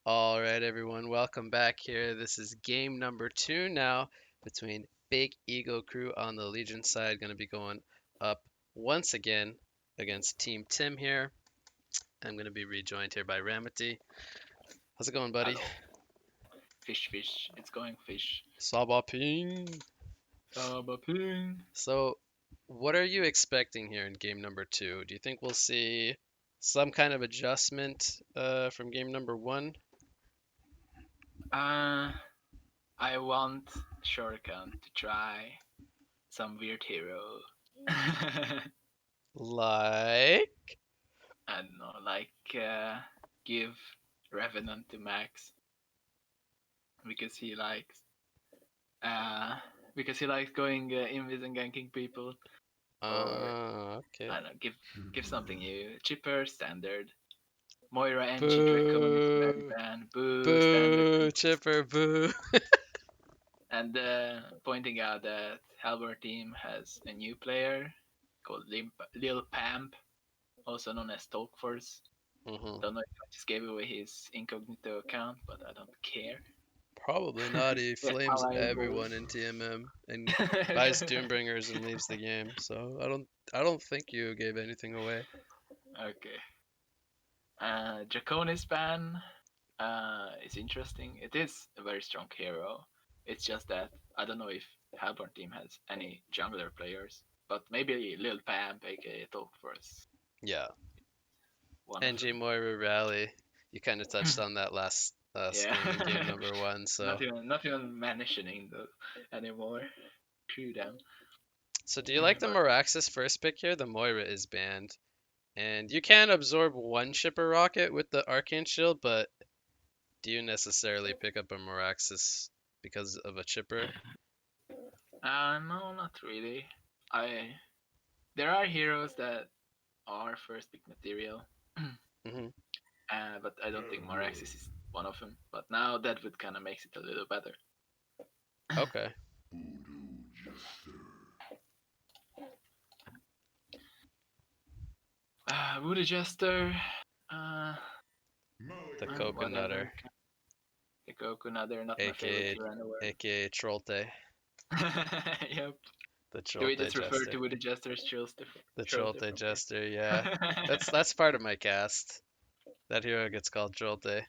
All right, everyone, welcome back here. This is game number two now between Big Ego Crew on the Legion side. Going to be going up once again against Team Tim here. I'm going to be rejoined here by Ramity. How's it going, buddy? Hello. Fish, fish. It's going fish. Saba ping. Sabaping. So, what are you expecting here in game number two? Do you think we'll see some kind of adjustment from game number one? Uh, I want Shuriken to try some weird hero. I Like, don't know, give Revenant to Max because he likes uh because he likes going invis and ganking people, or okay. I don't know, give something new. Chipper standard. Moira NG Dracon is very Boo! bad. Boo standard. Boo! Chipper, boo! And pointing out that Halbert team has a new player called Lil Pamp, also known as Talkforce. hmm Don't know if I just gave away his incognito account, but I don't care. Probably not. He That's how flames I roll. everyone in TMM and buys Doombringers and leaves the game. So I don't think you gave anything away. Okay. Draconis ban is interesting. It is a very strong hero. It's just that I don't know if Halbert team has any jungler players, but maybe Lil Pamp, aka Talkforce, Yeah. one of NG them. Moira Rally. You kind of touched on that last Yeah. game in game number one. So not even mentioning those anymore. Screw them. so do you like the But Meraxes first pick here? The Moira is banned. And you can absorb one Shipper Rocket with the Arcane Shield, but do you necessarily pick up a Meraxes because of a chipper? no, not really. I There are heroes that are first pick material, hmm but I don't think Moraxis is one of them. But now that would kind of makes it a little better. Okay. Voodoo Jester, uh, The whatever. Coconutter, The Goku, they're not my favorite aka hero anywhere. aka Trolte, Yep. the Do we Trolte just refer Jester, to Voodoo Jester as the Trollster Trolte from here? Jester. Yeah, that's part of my cast. That hero gets called Trolte.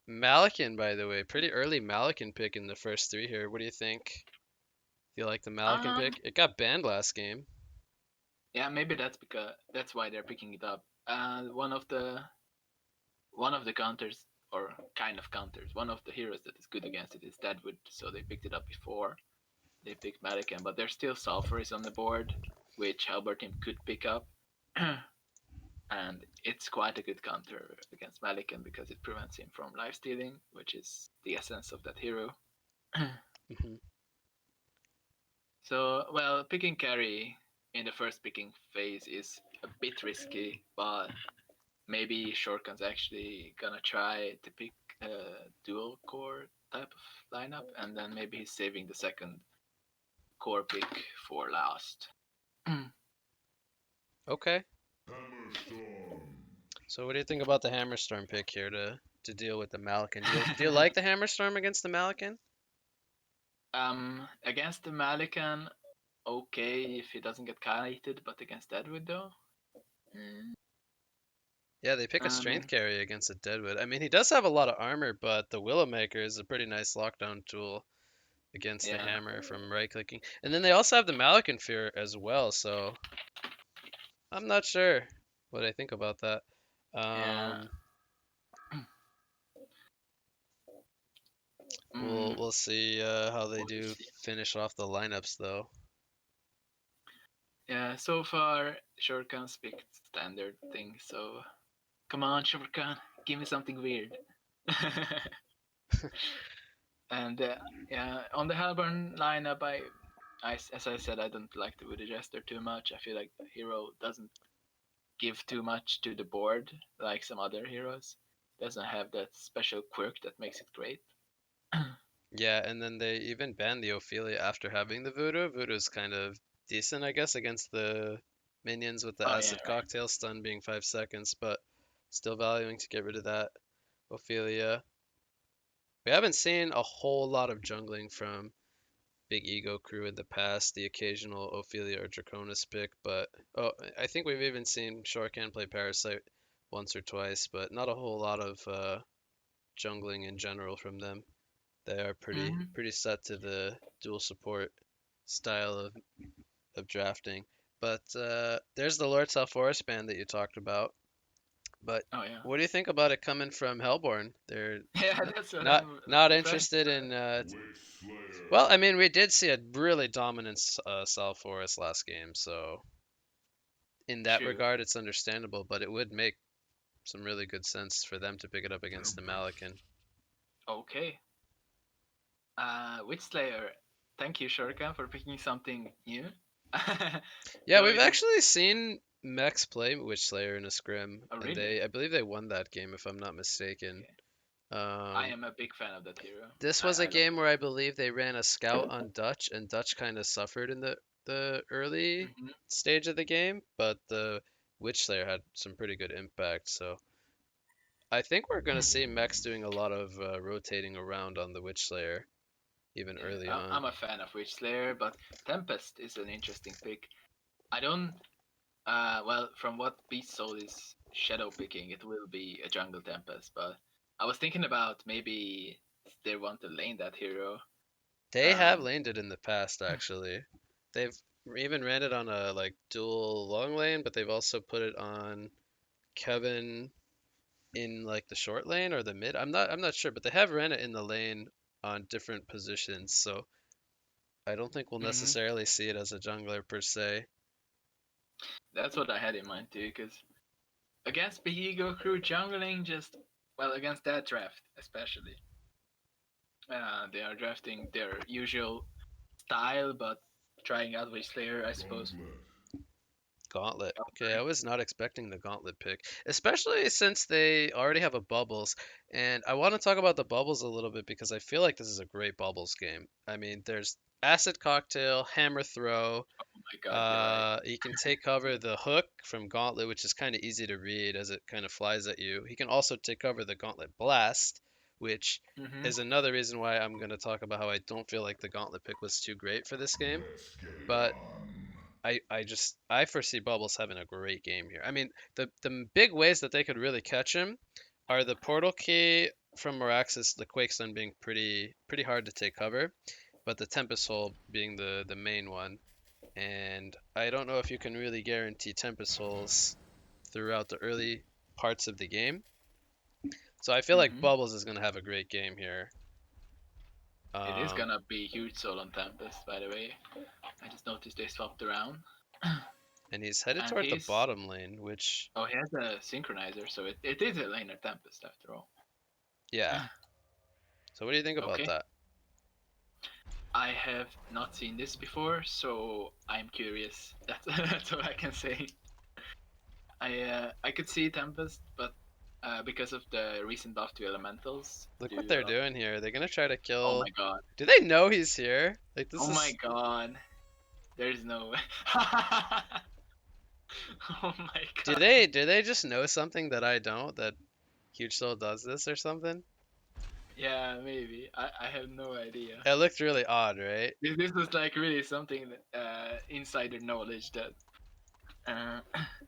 Malakin, by the way, pretty early Malakin pick in the first three here. What do you think? Do you like the Malakin um, pick? It got banned last game. yeah, maybe that's why they're picking it up. One of the counters, or kind of counters, one of the heroes that is good against it is Deadwood, so they picked it up before they picked Malikan, but there's still Sulfur is on the board, which Halbert team could pick up. And it's quite a good counter against Malikan because it prevents him from life stealing, which is the essence of that hero. hmm So, well, picking carry in the first picking phase is a bit risky, but maybe Shortcut's actually gonna try to pick a dual core type of lineup, and then maybe he's saving the second core pick for last. Okay. So what do you think about the Hammerstorm pick here to deal with the Malakin? Do you like the Hammerstorm against the Malakin? Against the Malikan, okay if he doesn't get kited, but against Deadwood though, mm, Yeah, they pick a strength um, carry against a Deadwood. I mean, he does have a lot of armor, but the Willowmaker is a pretty nice lockdown tool against the yeah, hammer from right clicking. And then they also have the Malakin Fear as well, so I'm not sure what I think about that. yeah. Um, we'll Mm, we'll see how they we'll do see. finish off the lineups though. Yeah, so far Shortcut's picked standard thing, so come on Shortcut, give me something weird. And yeah, on the Halburn lineup, as I said, I don't like the Voodoo Jester too much. I feel like the hero doesn't give too much to the board like some other heroes. Doesn't have that special quirk that makes it great. Oh Yeah, and then they even banned the Ophelia after having the Voodoo. Voodoo's kind of decent, I guess, against the minions with the yeah, acid right. cocktail stun being 5 seconds, but Still valuing to get rid of that Ophelia. We haven't seen a whole lot of jungling from Big Ego crew in the past. The occasional Ophelia or Draconis pick, but oh, I think we've even seen Shortcan play Parasite once or twice, but not a whole lot of jungling in general from them. They are Hmm. pretty set to the dual support style of drafting. But there's the Lord Forest band that you talked about. But Oh yeah. what do you think about it coming from Hellborn? They're Yeah, n- that's what not I'm not trying interested to. in. Well, I mean, we did see a really dominant Forest last game, so in that True. regard, it's understandable. But it would make some really good sense for them to pick it up against the Malikan. Okay. Witch Slayer. Thank you, Shurika, for picking something new. Yeah, So we've it is. actually seen Mex play Witch Slayer in a scrim, Oh and really? I believe they won that game if I'm not mistaken. Okay. I Um, am a big fan of that hero. this was a I love game where I believe they ran a scout on Dutch, and Dutch kind of suffered in the it. early stage of the game, but the Witch Slayer had some pretty good impact. So I think we're gonna see Mex doing a lot of rotating around on the Witch Slayer even Yeah, early on. I'm a fan of Witch Slayer, but Tempest is an interesting pick. I don't. Well, from what Beast Soul is shadow picking, it will be a jungle Tempest. But I was thinking about maybe they want to lane that hero. They have Um, laned it in the past, actually. They've even ran it on a like dual long lane, but they've also put it on Kevin in like the short lane or the mid. I'm not sure, but they have ran it in the lane on different positions, so I don't think we'll mhm. necessarily see it as a jungler per se. That's what I had in mind too, because against Big Ego crew jungling just well against that draft especially. They are drafting their usual style, but trying out Witch Slayer, I suppose. Gauntlet. Okay, I was not expecting the Gauntlet pick, especially since they already have a Bubbles. And I want to talk about the Bubbles a little bit because I feel like this is a great Bubbles game. I mean, there's Acid Cocktail, Hammer Throw. Oh my god, you're right. He can take cover the hook from Gauntlet, which is kind of easy to read as it kind of flies at you. He can also take cover the Gauntlet Blast, which Hmm. is another reason why I'm going to talk about how I don't feel like the Gauntlet pick was too great for this game. But I foresee Bubbles having a great game here. I mean, the big ways that they could really catch him are the Portal Key from Moraxis, the Quake Stun being pretty hard to take cover, but the Tempest Hole being the main one. And I don't know if you can really guarantee Tempest Holes throughout the early parts of the game. So I feel like Hmm. Bubbles is gonna have a great game here. It is Um, gonna be huge soul on Tempest, by the way. I just noticed they swapped around. and he's headed And toward the he's. bottom lane, which Oh, he has a synchronizer, so it is a laner Tempest after all. yeah. So what do you think about Okay. that? I have not seen this before, so I'm curious. That's all I can say. I could see Tempest, but because of the recent buff to elementals, Look what do a they're lot. doing here. They're gonna try to Oh my kill. god! Do they know he's here? Like this Oh my is. god! There's no way. Oh my Do god! they just know something that I don't? That Huge Soul does this or something? Yeah, maybe. I have no idea. It looked really odd, right? This was like really something that, insider knowledge that uh,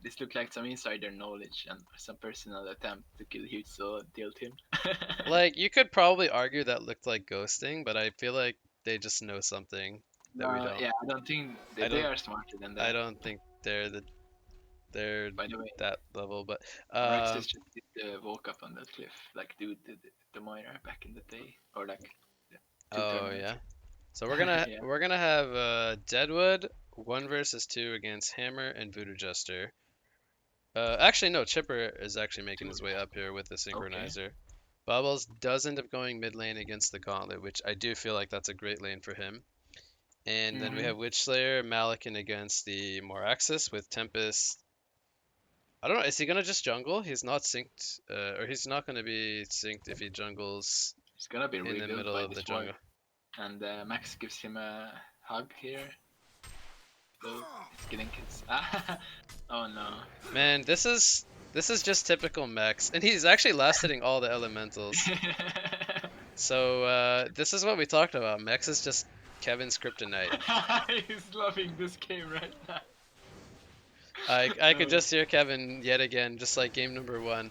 this looked like some insider knowledge and some personal attempt to kill Huge Soul and tilt him. Like you could probably argue that looked like ghosting, but I feel like they just know something that we No, don't. yeah, I don't think I that they don't. are smarter than I that. don't think they're By the way, that level. But Rexus just did the walk up on that cliff, like dude did the Moira back in the day, or like yeah, two oh tournaments. yeah. So Yeah. we're gonna have Deadwood 1 versus 2 against Hammer and Voodoo Jester. Actually, no, Chipper is actually making Two. his way up here with the Okay. synchronizer. Bubbles does end up going mid lane against the Gauntlet, which I do feel like that's a great lane for him. And then we Mhm. have Witch Slayer, Malikan against the Moraxis with Tempest. I don't know, is he gonna just jungle? He's not synced, or he's not gonna be synced if he jungles It's gonna be in the revealed middle by of the this ward, jungle. and Max gives him a hug here. So it's getting kids. Oh no. Man, this is This is just typical mechs, and he's actually last hitting all the elementals. So this is what we talked about. Mechs is just Kevin's kryptonite. He's loving this game right now. I could just hear Kevin yet again, just like game number one.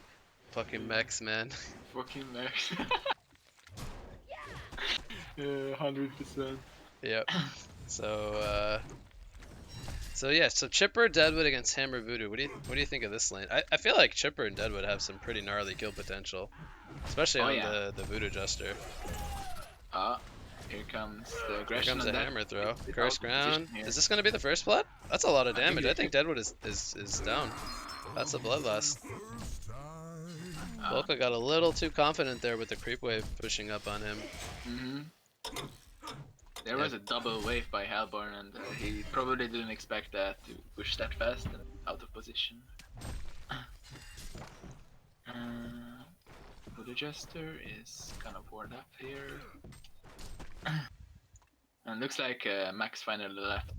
Fucking Yeah, mechs, man. fucking Max. 100%. Yep. So so yeah, so Chipper Deadwood against Hammer Voodoo. What do you think of this lane? I feel like Chipper and Deadwood have some pretty gnarly kill potential, especially Oh on yeah. the Voodoo Jester. Ah, here comes the Here aggression comes on a that. hammer throw. It's Curse out of position ground. here. Is this gonna be the first blood? That's a lot of I think damage. I it think could. Deadwood is down. That's a bloodlust. Ah. Volka got a little too confident there with the creep wave pushing up on him. Mhm. There Yep. was a double wave by Hellborn, and he probably didn't expect that to push that fast and out of position. The Jester is kind of worn up here. And looks like Max finally left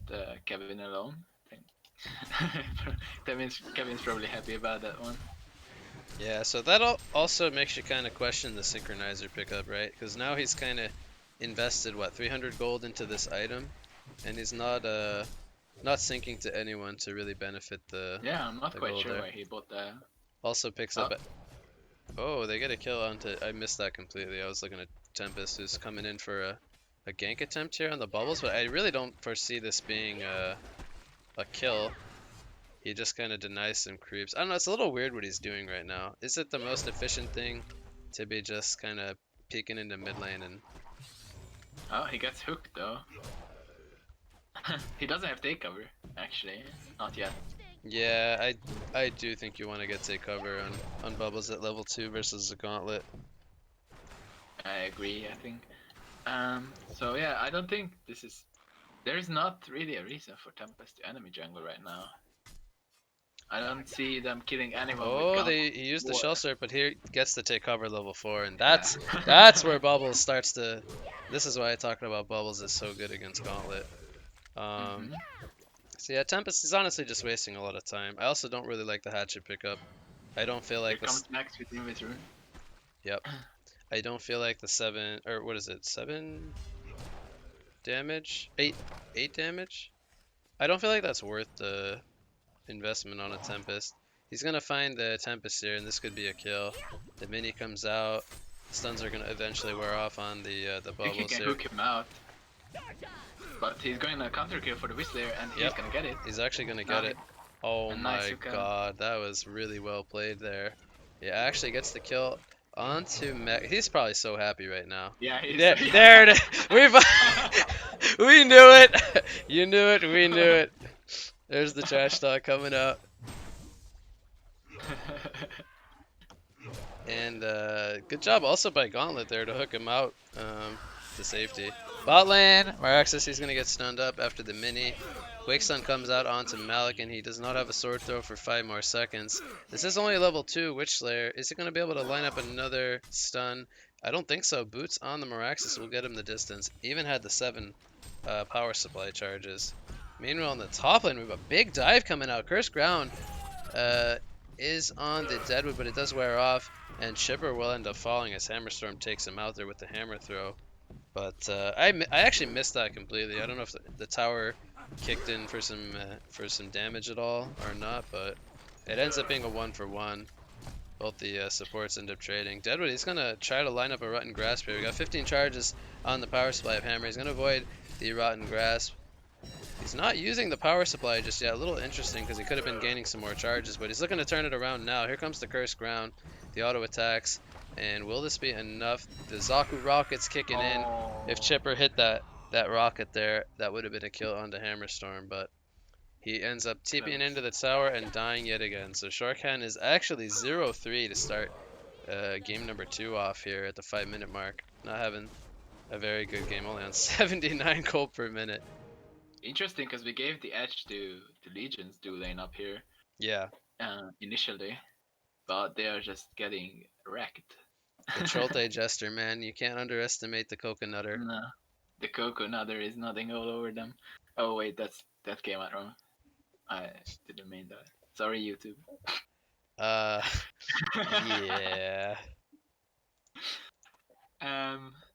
Kevin alone. I think. Kevin's probably happy about that one. Yeah, so that also makes you kind of question the synchronizer pickup, right? Because now he's kind of invested what 300 gold into this item, and he's not syncing to anyone to really benefit Yeah, I'm not the quite gold sure there. why he bought that. Also picks Oh, up. Oh, they get a kill onto. I missed that completely. I was looking at Tempest, who's coming in for a gank attempt here on the bubbles, but I really don't foresee this being a kill. He just kind of denies some creeps. I don't know. It's a little weird what he's doing right now. Is it the most efficient thing to be just kind of peeking into mid lane and? oh, he gets hooked though. He doesn't have takeover, actually. Not yet. Yeah, I do think you want to get take cover on bubbles at level 2 versus the gauntlet. I agree, I think. So yeah, I don't think this is. There's not really a reason for Tempest to enemy jungle right now. I don't see them killing anyone with Oh, Gauntlet he used the War. shell serp, but here gets to take cover level 4, and Yeah. that's where bubbles starts to. This is why I talked about bubbles is so good against gauntlet. Um, hmm so yeah, Tempest is honestly just wasting a lot of time. I also don't really like the hatchet pickup. I don't feel Here like comes this. Max with Invis Rune. Yep. I don't feel like the 7 or what is it? 7 damage? 8 damage? I don't feel like that's worth the investment on a Tempest. He's gonna find the Tempest here, and this could be a kill. The mini comes out. Stuns are gonna eventually wear off on the I think he bubbles can here. hook him out. But he's going to counter kill for the Whistler and he's Yep, gonna get it. he's actually gonna Now get it. Oh a nice my hook out. god, that was really well played there. He actually gets the kill onto Mech. He's probably so happy right now. Yeah, he's. There it is. We knew it. You knew it. We knew it. There's the trash talk coming out. And good job also by Gauntlet there to hook him out to safety. Bot lane, Maraxis, he's going to get stunned up after the mini. Quake Stun comes out onto Malik, and he does not have a sword throw for 5 more seconds. This is only level 2 Witch Slayer. Is he going to be able to line up another stun? I don't think so. Boots on the Maraxis will get him the distance. Even had the 7 power supply charges. Meanwhile, in the top lane, we have a big dive coming out. Cursed Ground uh, is on the Deadwood, but it does wear off. And Chipper will end up falling as Hammerstorm takes him out there with the hammer throw. But I actually missed that completely. I don't know if the tower kicked in for some damage at all or not, but it ends up being a 1-for-1. Both the supports end up trading. Deadwood, he's going to try to line up a Rotten Grasp here. We got 15 charges on the power supply of Hammer. He's going to avoid the Rotten Grasp. He's not using the power supply just yet. A little interesting because he could have been gaining some more charges, but he's looking to turn it around now. Here comes the Cursed Ground, the auto attacks, and will this be enough? The Zaku rockets kicking in. If Oh, Chipper hit that rocket there, that would have been a kill onto Hammerstorm, but he ends up TPing close. into the tower and dying yet again. So Shortcan is actually 0-3 to start game number 2 off here at the 5-minute mark. Not having a very good game, only on 79 gold per minute. Interesting because we gave the edge to Legion's do lane up here Yeah, initially, but they are just getting wrecked. the Trolte Jester, man. You can't underestimate the Coconutter. No, the Coco Nutter is nothing all over them. Oh wait, that came out wrong. I didn't mean that. Sorry, YouTube. Uh, yeah.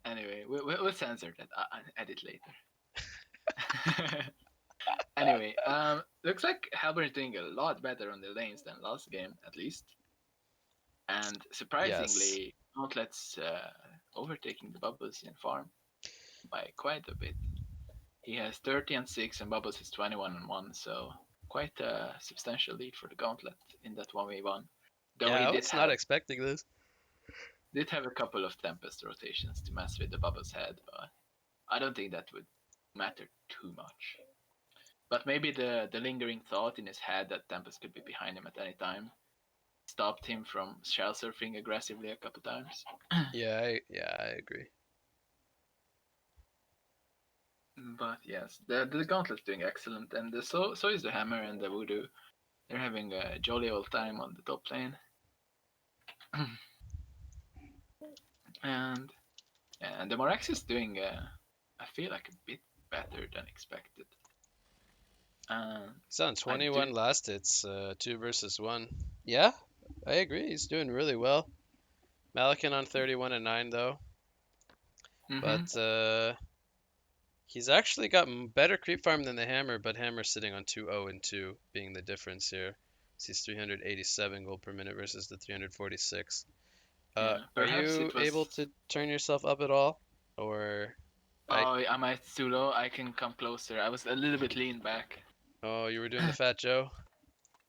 Anyway, we'll censor that. I'll edit later. Anyway, looks like Halbert is doing a lot better on the lanes than last game, at least. And Yes. surprisingly, Gauntlet's overtaking the Bubbles in farm by quite a bit. He has 30 and 6, and Bubbles is 21 and 1, so quite a substantial lead for the Gauntlet in that 1v1. Though Yeah, he I was not expecting this. did have a couple of Tempest rotations to mess with the Bubbles' head, but I don't think that would matter too much. But maybe the lingering thought in his head that Tempest could be behind him at any time stopped him from shell surfing aggressively a couple times. Yeah, I agree. But yes, the Gauntlet's doing excellent, and so is the Hammer and the Voodoo. They're having a jolly old time on the top lane. and and the Morax is doing, I feel like, a bit better than expected. He's on I do. 21 last hits, 2 versus 1. Yeah, I agree. He's doing really well. Malikan on 31 and 9 though, Mm-hmm. but he's actually got better creep farm than the Hammer, but Hammer's sitting on 2-0 and 2, being the difference here. He's 387 gold per minute versus the 346. Yeah, Are perhaps you it able was. to turn yourself up at all, or I? Oh, am I too low? I can come closer. I was a little bit lean back. Oh, you were doing the Fat Joe.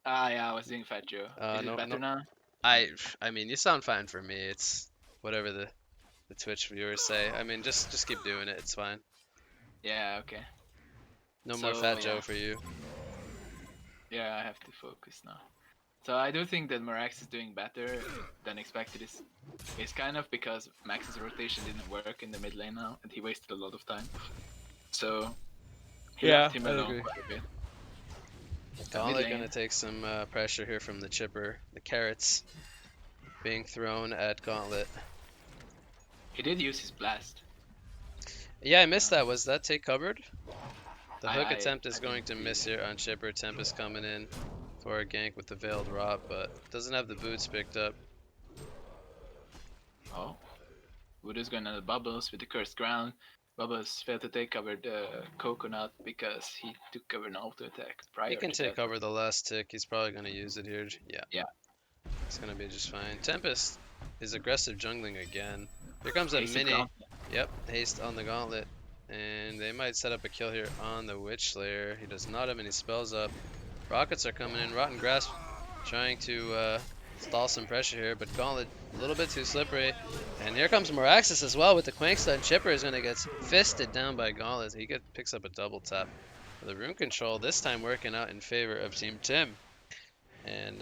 Yeah, I was doing Fat Joe. Is it No, better no. now? I mean, you sound fine for me. It's whatever the Twitch viewers say. I mean, just keep doing it. It's fine. Yeah, okay. No more So, Fat Joe yeah. for you. Yeah, I have to focus now. So I do think that Morax is doing better than expected. It's kind of because Max's rotation didn't work in the mid lane now, and he wasted a lot of time. So he left Yeah, him I alone agree. quite a bit. Mid Gauntlet gonna lane, take some pressure here from the chipper. The carrots being thrown at Gauntlet. he did use his blast. Yeah, I missed Uh, that. Was that take covered? The hook attempt I is going didn't to see miss it. here on Chipper. Tempest coming in for a gank with the Veiled Rot, but doesn't have the boots picked up. Oh, Voodoo's going on the Bubbles with the cursed ground. Bubbles failed to take cover the coconut because he took cover an auto attack He prior can to take that. cover the last tick. He's probably going to use it here. Yeah, Yeah, it's going to be just fine. Tempest is aggressive jungling again. Here comes a hasted mini. gauntlet. Yep, haste on the gauntlet. And they might set up a kill here on the Witch Slayer. He does not have any spells up. Rockets are coming in. Rotten Grasp trying to stall some pressure here, but Gauntlet a little bit too slippery. And here comes Moraxis as well with the Quank Stun. Chipper is going to get fisted down by Gauntlet. He picks up a double tap. The rune control this time working out in favor of Team Tim. And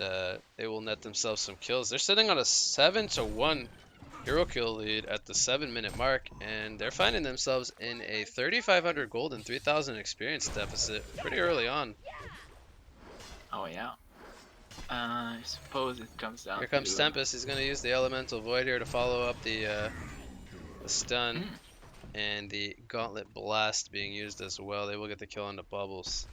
they will net themselves some kills. They're sitting on a 7-1 hero kill lead at the 7-minute mark, and they're finding themselves in a 3,500 gold and 3,000 experience deficit pretty early on. Oh yeah. I suppose it comes down Here comes to. Tempest. He's going to use the Elemental Void here to follow up the stun, Mm, and the Gauntlet Blast being used as well. They will get the kill on the Bubbles.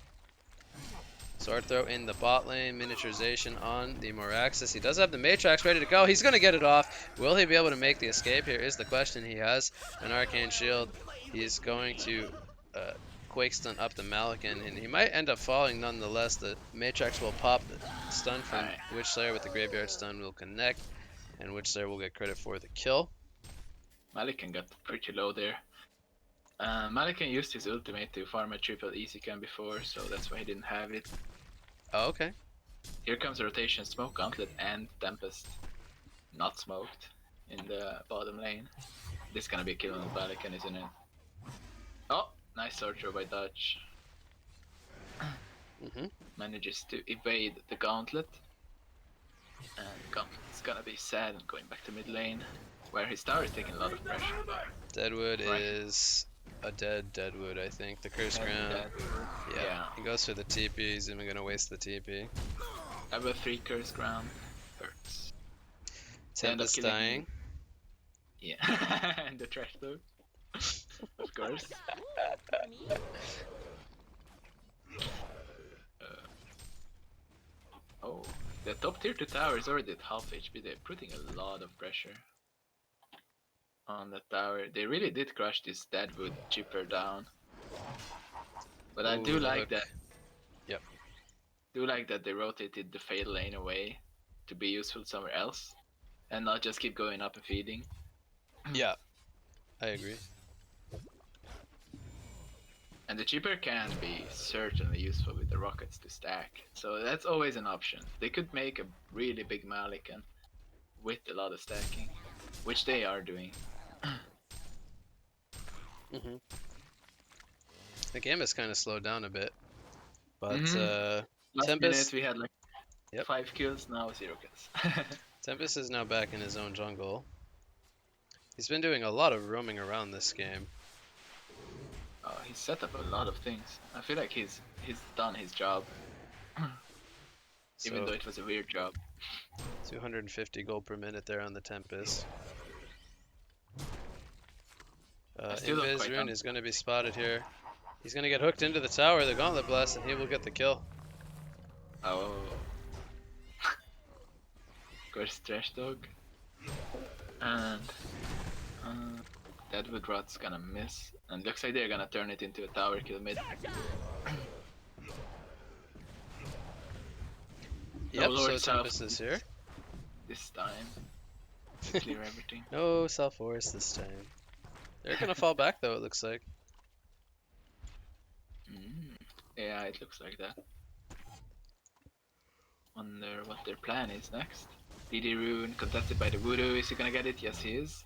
Sword Throw in the bot lane, miniaturization on the Moraxis. He does have the Matrax ready to go. He's going to get it off. Will he be able to make the escape here is the question. He has an Arcane Shield. He is going to Quake Stun up the Malikan, and he might end up falling nonetheless. The Matrax will pop. The stun from alright. Witch Slayer with the Graveyard Stun will connect, and Witch Slayer will get credit for the kill. Malikan got pretty low there. Malikan used his ultimate to farm a triple easy cam before, so that's why he didn't have it. Oh, okay. Here comes a rotation Smoke Gauntlet and Tempest. Not smoked in the bottom lane. This is gonna be a kill on the Malikan, isn't it? Oh, nice sword throw by Dutch. hmm Manages to evade the Gauntlet. And Gauntlet's gonna be sad and going back to mid lane, where his tower is taking a lot of pressure. Deadwood Right. is a dead Deadwood, I think. The Curse Ground. Yeah. Yeah. He goes for the TP. He's even going to waste the TP. Level 3 Curse Ground hurts. They end up Tempest killing. dying. Yeah, and the trash though. Of course. Oh, The top tier 2 tower is already at half HP. They're putting a lot of pressure on the tower. They really did crush this Deadwood chipper down. But I do Ooh, the like hook. that. Yep. Do like that they rotated the fatal lane away to be useful somewhere else, and not just keep going up and feeding. Yeah, I agree. And the chipper can be certainly useful with the rockets to stack, so that's always an option. They could make a really big Malikan with a lot of stacking, which they are doing. hmm The game has kind of slowed down a bit, but Last minute Tempest, we had like yep, 5 kills, now 0 kills. Tempest is now back in his own jungle. He's been doing a lot of roaming around this game. He's set up a lot of things. I feel like he's done his job, even So though it was a weird job. 250 gold per minute there on the Tempest. I still don't Invis quite Rune is going to be spotted here. He's going to get hooked into the tower, the Gauntlet Blast, and he will get the kill. Oh, of course, Trash Dog. And Deadwood Rot's gonna miss. And looks like they're gonna turn it into a tower kill mid. Yep, No so Lord South Tempest is here. this time. Clear everything. No South Forest this time. They're going to fall back though, it looks like. Yeah, it looks like that. Wonder what their plan is next. DD Rune contested by the Voodoo. Is he gonna get it? Yes, he is.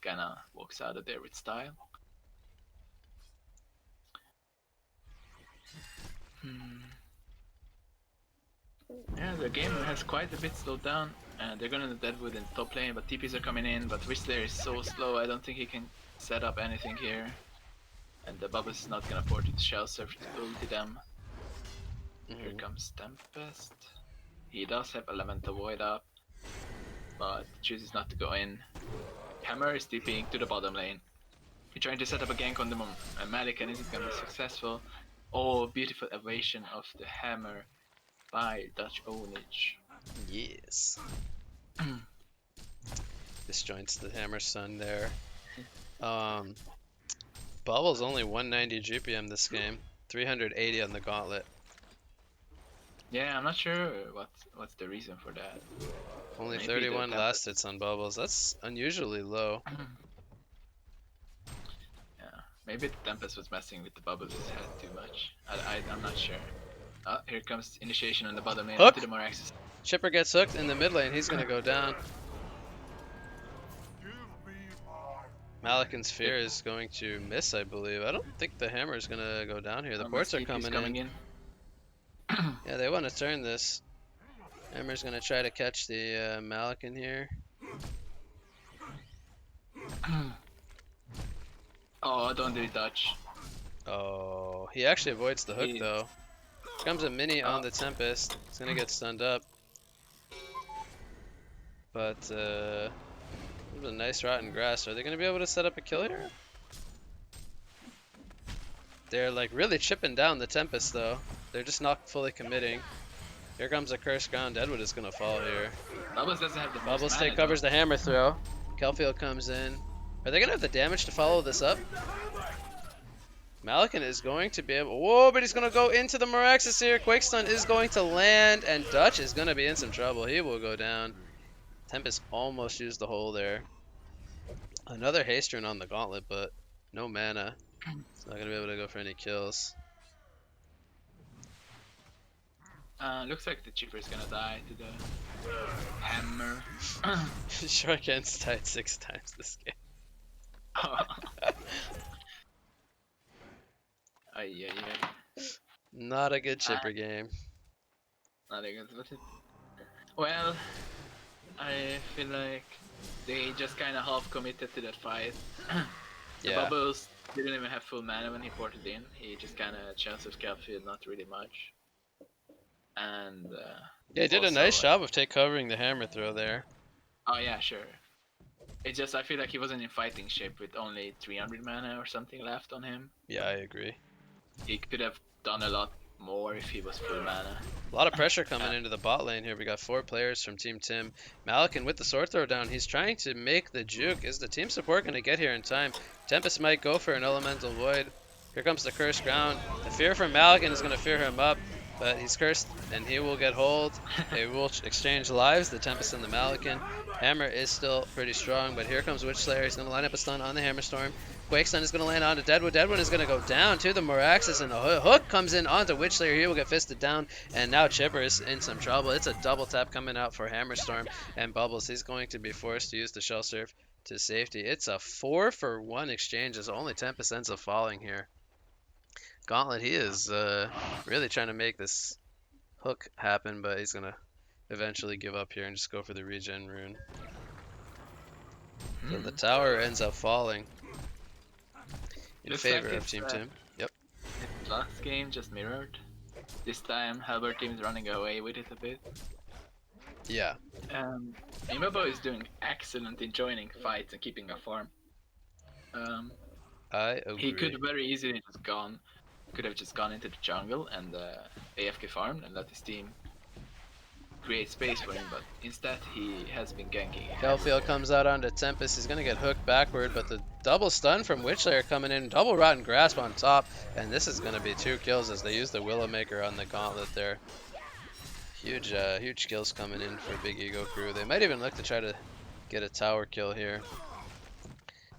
Kinda walks out of there with style. Yeah, the game has quite a bit slowed down. They're gonna Deadwood in top lane, but TPs are coming in. But Whistler is so slow, I don't think he can set up anything here. And the Bubbles is not gonna afford to Shell Surf to ulti them. Here comes Tempest. He does have Elemental Void up, but chooses not to go in. Hammer is TPing to the bottom lane. He's trying to set up a gank on the Malik, and is it gonna be successful? Oh, beautiful evasion of the Hammer by Dutch Ownage. Yes. Disjoints the Hammer Sun there. Bubble's only 190 GPM this game, 380 on the Gauntlet. Yeah, I'm not sure what's the reason for that. Only Maybe 31 the last hits on Bubbles. That's unusually low. Yeah, maybe the Tempest was messing with the Bubbles' head too much. I'm not sure. Oh, here comes initiation on the bottom lane Hook! into the Moraxis. Chipper gets hooked in the mid lane. He's gonna go down. Malikan's Fear is going to miss, I believe. I don't think the Hammer is gonna go down here. The ports are coming in. Yeah, they want to turn this. Hammer's gonna try to catch the Malikan here. Oh, don't do Dutch. Oh, he actually avoids the hook though. Here comes a mini on the Tempest. He's gonna get stunned up. But there's a nice rotten grass. Are they gonna be able to set up a kill here? They're like really chipping down the Tempest though. They're just not fully committing. Here comes a cursed ground. Deadwood is gonna fall here. Bubbles doesn't have the Bubbles most take mana, covers the hammer throw. Kelfield comes in. Are they gonna have the damage to follow this up? Malikan is going to be able. Whoa, but he's gonna go into the Moraxis here. Quake Stun is going to land, and Dutch is gonna be in some trouble. He will go down. Tempest almost used the hole there. Another haste rune on the gauntlet, but no mana. It's not gonna be able to go for any kills. Looks like the Chipper is gonna die to the hammer. Shuriken's died 6 times this game. Ay. Not a good Chipper game. Not a good with it. Well, I feel like they just kind of half committed to that fight. The Yeah. Bubbles didn't even have full mana when he ported in. He just kind of chance of Scalfield, not really much. And Yeah, he did a also, nice job of covering the hammer throw there. Oh yeah, sure. It's just I feel like he wasn't in fighting shape with only 300 mana or something left on him. Yeah, I agree. He could have done a lot more if he was full mana. A lot of pressure Uh, coming into the bot lane here. We got 4 players from Team Tim. Malikan with the sword throw down. He's trying to make the juke. Is the team support going to get here in time? Tempest might go for an elemental void. Here comes the cursed ground. The fear from Malikan is going to fear him up, but he's cursed and he will get hold. They will exchange lives, the Tempest and the Malikan. Hammer is still pretty strong, but here comes Witch Slayer. He's going to line up a stun on the Hammer Storm. Quake Stun is going to land onto Deadwood. Deadwood is going to go down to the Moraxis, and a hook comes in onto Witch Slayer. He will get fisted down, and now Chipper is in some trouble. It's a double tap coming out for Hammerstorm and Bubbles. He's going to be forced to use the Shell Surf to safety. It's a 4-for-1 exchange as only 10% of falling here. Gauntlet, he is really trying to make this hook happen, but he's going to eventually give up here and just go for the regen rune. So the tower ends up falling in Looks favor like of Team Tim. Yep. it's last game just mirrored. This time, Halbert team is running away with it a bit. Yeah. Imabo is doing excellent in joining fights and keeping a farm. I agree. He could very easily could have just gone into the jungle and AFK farmed and let his team create space for him, but instead he has been ganking. Hellfield comes out onto Tempest. He's going to get hooked backward, but the double stun from Witchlayer coming in. Double Rotten Grasp on top, and this is going to be 2 kills as they use the Willowmaker on the gauntlet there. Huge kills coming in for Big Ego Crew. They might even look to try to get a tower kill here.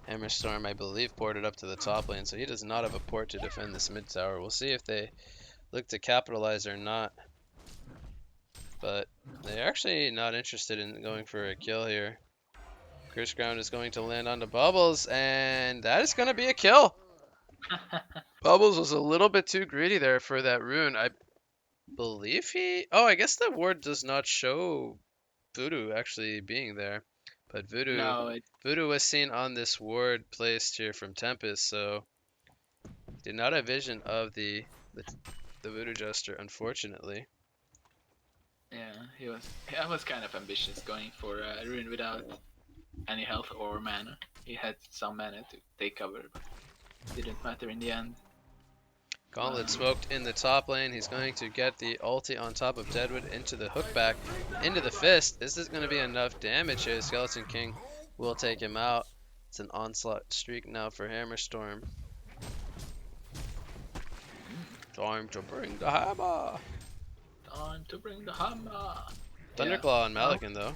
Hammerstorm, I believe, ported up to the top lane, so he does not have a port to defend this mid tower. We'll see if they look to capitalize or not. But they're actually not interested in going for a kill here. Curse Ground is going to land onto Bubbles, and that is going to be a kill. Bubbles was a little bit too greedy there for that rune. I believe he... Oh, I guess the ward does not show Voodoo actually being there. But Voodoo was seen on this ward placed here from Tempest, so did not have vision of the Voodoo Jester, unfortunately. Yeah, I was kind of ambitious going for a rune without any health or mana. He had some mana to take cover, but didn't matter in the end. Gauntlet smoked in the top lane. He's going to get the ulti on top of Deadwood into the hook back, into the fist. Is this going to be enough damage here? Skeleton King will take him out. It's an onslaught streak now for Hammerstorm. Time to bring the hammer. Time to bring the hammer. Thunderclaw on Malikan though.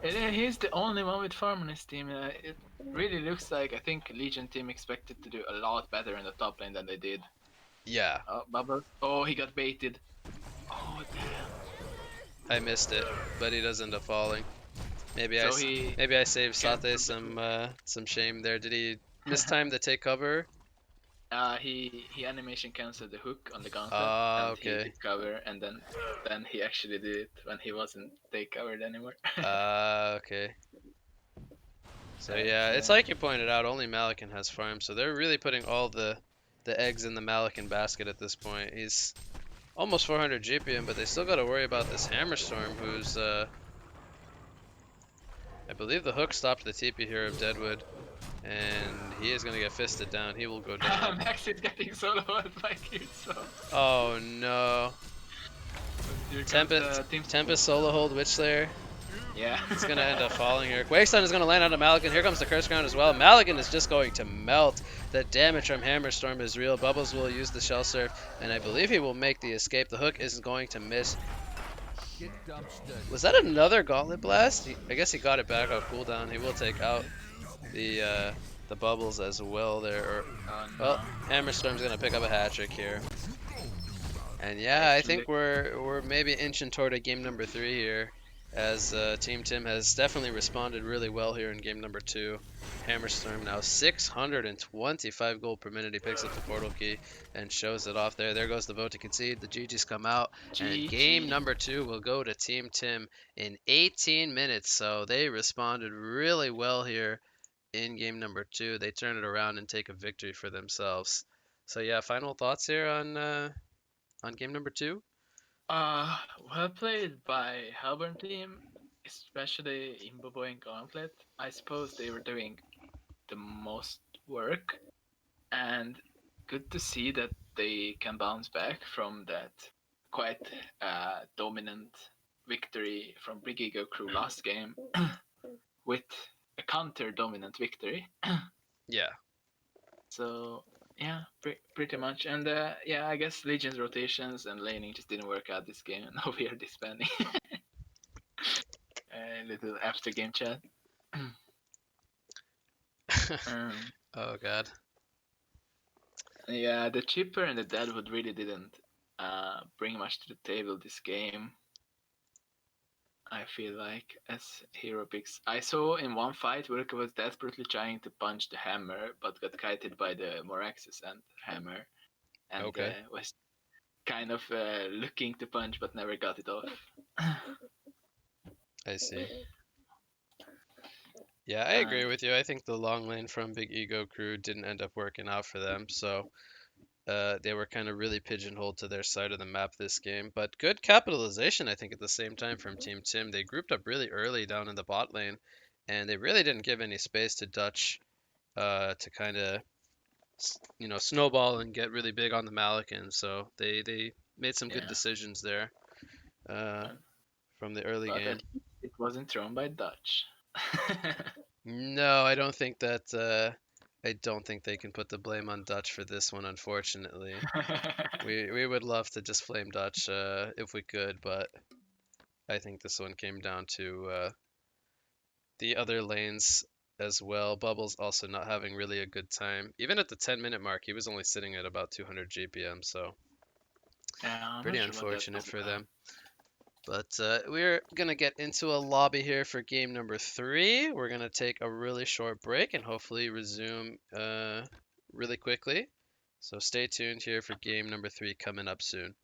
He's the only one with farm on his team. It really looks like I think Legion team expected to do a lot better in the top lane than they did. Yeah. Bubbles. Oh, he got baited. Oh damn. I missed it, but he does end up falling. Maybe So I saved Sate some shame there. Did he mistime the take cover? He animation canceled the hook on the gauntlet Ah, and okay. he took cover, and then he actually did it when he wasn't take covered anymore. Ah, okay. So yeah, it's like you pointed out, only Malikan has farm, so they're really putting all the eggs in the Malikan basket at this point. He's almost 400 GPM, but they still got to worry about this Hammerstorm, who's I believe the hook stopped the TP here of Deadwood, and he is going to get fisted down. He will go down. Max is getting soloed by Kirso. Oh no. Tempest solo hold Witchslayer. Yeah. It's going to end up falling here. Quakestone is going to land onto Malikan. Here comes the Curse Ground as well. Malikan is just going to melt. The damage from Hammerstorm is real. Bubbles will use the Shell Surf, and I believe he will make the escape. The hook isn't going to miss. Was that another Gauntlet Blast? I guess he got it back off cooldown. He will take out the Bubbles as well there. Well, Hammerstorm's going to pick up a hat trick here. And yeah, I think we're maybe inching toward a game number 3 here, as Team Tim has definitely responded really well here in game number 2. Hammerstorm now 625 gold per minute. He picks up the portal key and shows it off there. There goes the vote to concede. The GG's come out. And game number 2 will go to Team Tim in 18 minutes. So they responded really well here in game number 2. They turn it around and take a victory for themselves. So yeah, final thoughts here on game number 2? Well played by Halbern team, especially Imbobo and Gauntlet. I suppose they were doing the most work, and good to see that they can bounce back from that quite dominant victory from Big Ego Crew last game with a counter dominant victory. Yeah. So yeah, pretty much. And yeah, I guess Legion's rotations and laning just didn't work out this game. Now we are disbanding. A little after game chat. um, Oh God. yeah, the Chipper and the Deadwood really didn't bring much to the table this game. I feel like as hero picks. I saw in one fight Wilke was desperately trying to punch the hammer, but got kited by the Moraxis and hammer, and Okay. was kind of looking to punch but never got it off. I see. Yeah, I agree And with you. I think the long lane from Big Ego Crew didn't end up working out for them, so they were kind of really pigeonholed to their side of the map this game. But good capitalization, I think, at the same time from Team Tim. They grouped up really early down in the bot lane, and they really didn't give any space to Dutch to kind of snowball and get really big on the Malikan. So they made some good yeah, decisions there uh, from the early but game. at least it wasn't thrown by Dutch. No, I don't think that. I don't think they can put the blame on Dutch for this one, unfortunately. We would love to just flame Dutch if we could, but I think this one came down to the other lanes as well. Bubbles also not having really a good time. Even at the 10-minute mark, he was only sitting at about 200 GPM, so Yeah, I'm pretty not sure what that unfortunate was for about. them. But we're going to get into a lobby here for game number 3. We're going to take a really short break and hopefully resume really quickly. So stay tuned here for game number 3 coming up soon.